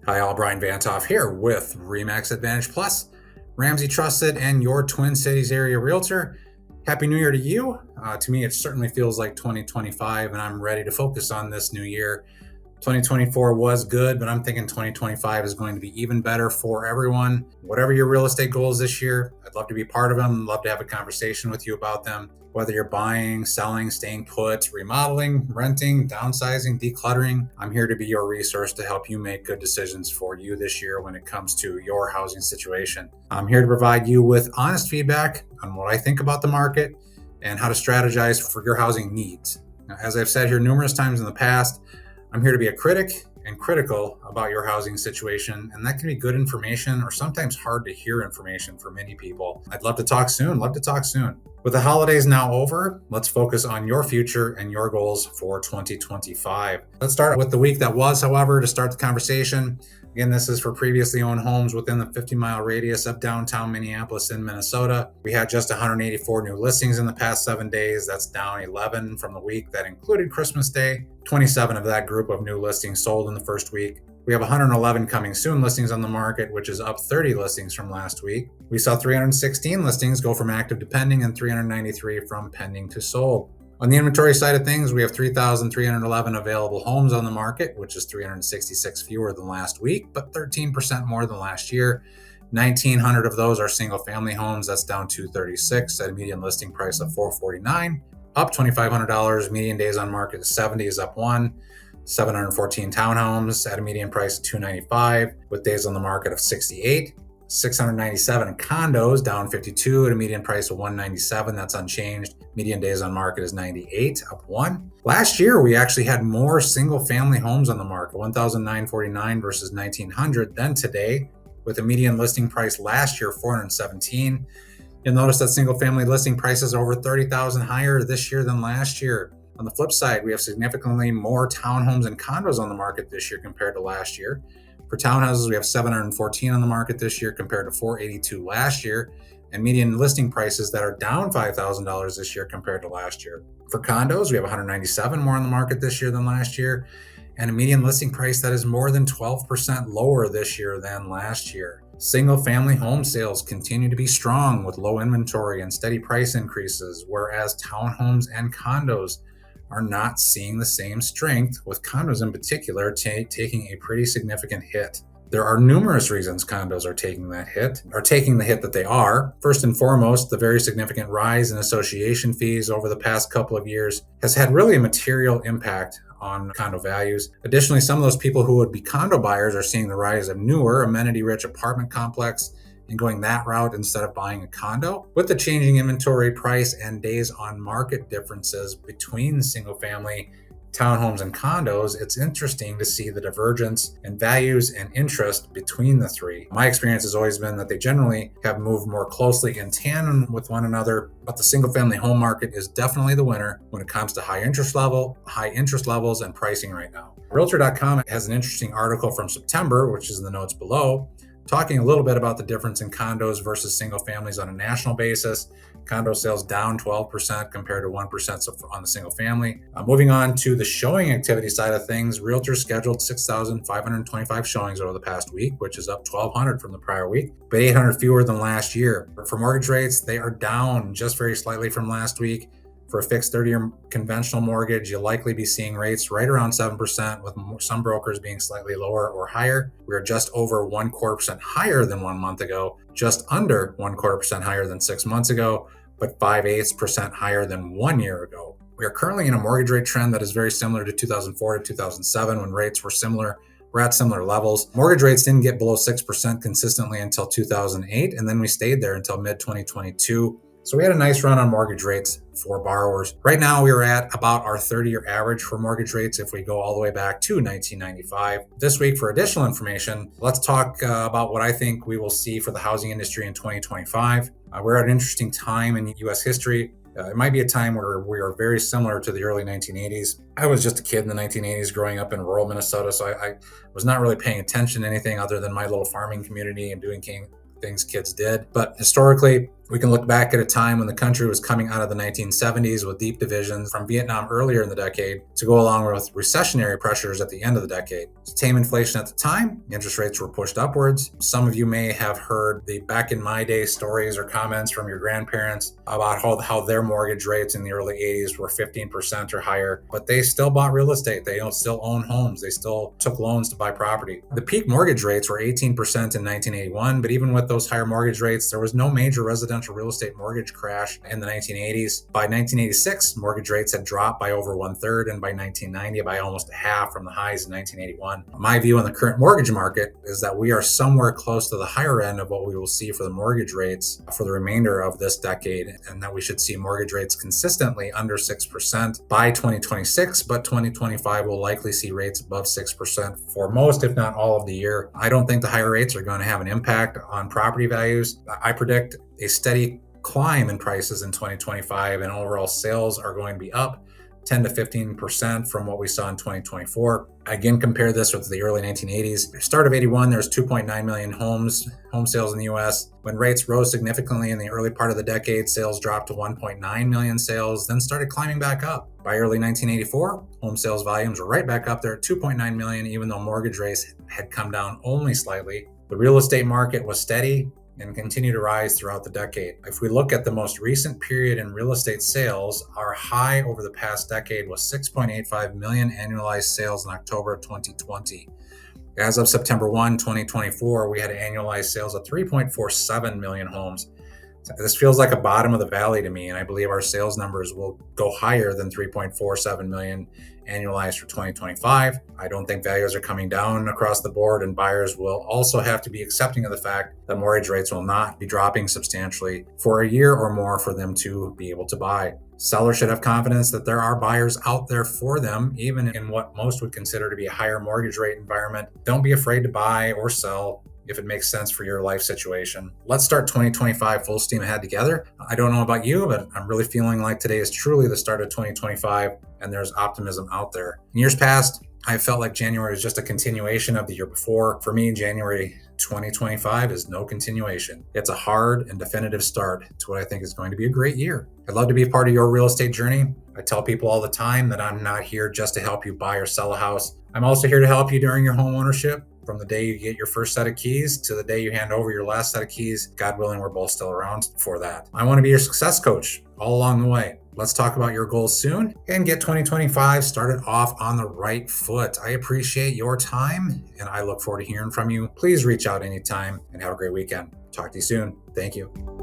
Hi, all. Brian Vantoff here with REMAX Advantage Plus, Ramsey Trusted, and your Twin Cities area realtor. Happy New Year to you. To me, it certainly feels like 2025, and I'm ready to focus on this new year. 2024 was good, but I'm thinking 2025 is going to be even better for everyone. Whatever your real estate goals this year, I'd love to be part of them. Love to have a conversation with you about them. Whether you're buying, selling, staying put, remodeling, renting, downsizing, decluttering, I'm here to be your resource to help you make good decisions for you this year when it comes to your housing situation. I'm here to provide you with honest feedback on what I think about the market and how to strategize for your housing needs. Now, as I've said here numerous times in the past, I'm here to be a critic and critical about your housing situation, and that can be good information or sometimes hard to hear information for many people. I'd love to talk soon. With the holidays now over, let's focus on your future and your goals for 2025. Let's start with the week that was, however, to start the conversation. Again, this is for previously owned homes within the 50-mile radius of downtown Minneapolis in Minnesota. We had just 184 new listings in the past 7 days. That's down 11 from the week that included Christmas Day. 27 of that group of new listings sold in the first week. We have 111 coming soon listings on the market, which is up 30 listings from last week. We saw 316 listings go from active to pending and 393 from pending to sold. On the inventory side of things, we have 3,311 available homes on the market, which is 366 fewer than last week, but 13% more than last year. 1,900 of those are single-family homes. That's down 236 at a median listing price of $449, up $2,500. Median days on market is 70, is up 1. 714 townhomes at a median price of $295 with days on the market of 68. 697 condos, down 52 at a median price of $197. That's unchanged. Median days on market is 98, up 1. Last year, we actually had more single-family homes on the market, 1,949 versus 1,900 than today, with a median listing price last year, $417. You'll notice that single-family listing prices are over $30,000 higher this year than last year. On the flip side, we have significantly more townhomes and condos on the market this year compared to last year. For townhouses, we have 714 on the market this year compared to 482 last year, and median listing prices that are down $5,000 this year compared to last year. For condos, we have 197 more on the market this year than last year, and a median listing price that is more than 12% lower this year than last year. Single-family home sales continue to be strong with low inventory and steady price increases, whereas townhomes and condos are not seeing the same strength, with condos in particular taking a pretty significant hit. There are numerous reasons condos are taking the hit that they are. First and foremost, the very significant rise in association fees over the past couple of years has had really a material impact on condo values. Additionally, some of those people who would be condo buyers are seeing the rise of newer, amenity-rich apartment complex and going that route instead of buying a condo. With the changing inventory price and days on market differences between single family townhomes and condos, it's interesting to see the divergence in values and interest between the three. My experience has always been that they generally have moved more closely in tandem with one another, but the single family home market is definitely the winner when it comes to high interest levels and pricing right now. Realtor.com has an interesting article from September, which is in the notes below, talking a little bit about the difference in condos versus single families on a national basis. Condo sales down 12% compared to 1% on the single family. Moving on to the showing activity side of things, realtors scheduled 6,525 showings over the past week, which is up 1,200 from the prior week, but 800 fewer than last year. For mortgage rates, they are down just very slightly from last week. For a fixed 30-year conventional mortgage, you'll likely be seeing rates right around 7%, with some brokers being slightly lower or higher. We are just over 1/4% higher than 1 month ago, just under 1/4% higher than 6 months ago, but 5/8% higher than 1 year ago. We are currently in a mortgage rate trend that is very similar to 2004 to 2007 when rates were similar. We're at similar levels. Mortgage rates didn't get below 6% consistently until 2008, and then we stayed there until mid-2022. So we had a nice run on mortgage rates for borrowers. Right now, we are at about our 30-year average for mortgage rates if we go all the way back to 1995. This week, for additional information, let's talk about what I think we will see for the housing industry in 2025. We're at an interesting time in U.S. history. It might be a time where we are very similar to the early 1980s. I was just a kid in the 1980s growing up in rural Minnesota, so I was not really paying attention to anything other than my little farming community and doing things kids did. But historically, We can look back at a time when the country was coming out of the 1970s with deep divisions from Vietnam earlier in the decade to go along with recessionary pressures at the end of the decade. To tame inflation at the time, interest rates were pushed upwards. Some of you may have heard the back in my day stories or comments from your grandparents about how their mortgage rates in the early 80s were 15% or higher, but they still bought real estate. They still own homes. They still took loans to buy property. The peak mortgage rates were 18% in 1981, but even with those higher mortgage rates, there was no major residential real estate mortgage crash in the 1980s. By 1986, mortgage rates had dropped by over 1/3, and by 1990, by almost a half from the highs in 1981. My view on the current mortgage market is that we are somewhere close to the higher end of what we will see for the mortgage rates for the remainder of this decade, and that we should see mortgage rates consistently under 6% by 2026, but 2025 will likely see rates above 6% for most, if not all, of the year. I don't think the higher rates are going to have an impact on property values. I predict a steady climb in prices in 2025, and overall sales are going to be up 10 to 15% from what we saw in 2024. Again, compare this with the early 1980s. Start of 81, there's 2.9 million home sales in the US. When rates rose significantly in the early part of the decade, sales dropped to 1.9 million sales, then started climbing back up. By early 1984, home sales volumes were right back up there at 2.9 million, even though mortgage rates had come down only slightly. The real estate market was steady and continue to rise throughout the decade. If we look at the most recent period in real estate sales, our high over the past decade was 6.85 million annualized sales in October of 2020. As of September 1, 2024, we had annualized sales of 3.47 million homes. This feels like a bottom of the valley to me, and I believe our sales numbers will go higher than 3.47 million annualized for 2025. I don't think values are coming down across the board, and buyers will also have to be accepting of the fact that mortgage rates will not be dropping substantially for a year or more for them to be able to buy. Sellers should have confidence that there are buyers out there for them, even in what most would consider to be a higher mortgage rate environment. Don't be afraid to buy or sell if it makes sense for your life situation. Let's start 2025 full steam ahead together. I don't know about you, but I'm really feeling like today is truly the start of 2025, and there's optimism out there. In years past, I felt like January was just a continuation of the year before. For me, January 2025 is no continuation. It's a hard and definitive start to what I think is going to be a great year. I'd love to be a part of your real estate journey. I tell people all the time that I'm not here just to help you buy or sell a house. I'm also here to help you during your home ownership. From the day you get your first set of keys to the day you hand over your last set of keys, God willing, we're both still around for that. I want to be your success coach all along the way. Let's talk about your goals soon and get 2025 started off on the right foot. I appreciate your time, and I look forward to hearing from you. Please reach out anytime, and have a great weekend. Talk to you soon. Thank you.